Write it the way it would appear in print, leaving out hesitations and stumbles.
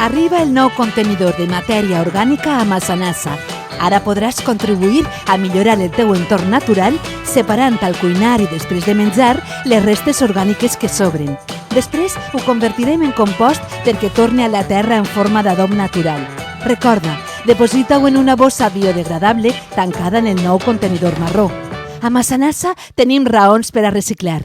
Arriba el nou contenidor de matèria orgànica a Massanassa. Ara podràs contribuir a millorar el teu entorn natural separant al cuinar i després de menjar les restes orgàniques que sobren. Després ho convertirem en compost perquè torni a la terra en forma d'adob natural. Recorda, deposita-ho en una bossa biodegradable tancada en el nou contenidor marró. A Massanassa tenim raons per a reciclar.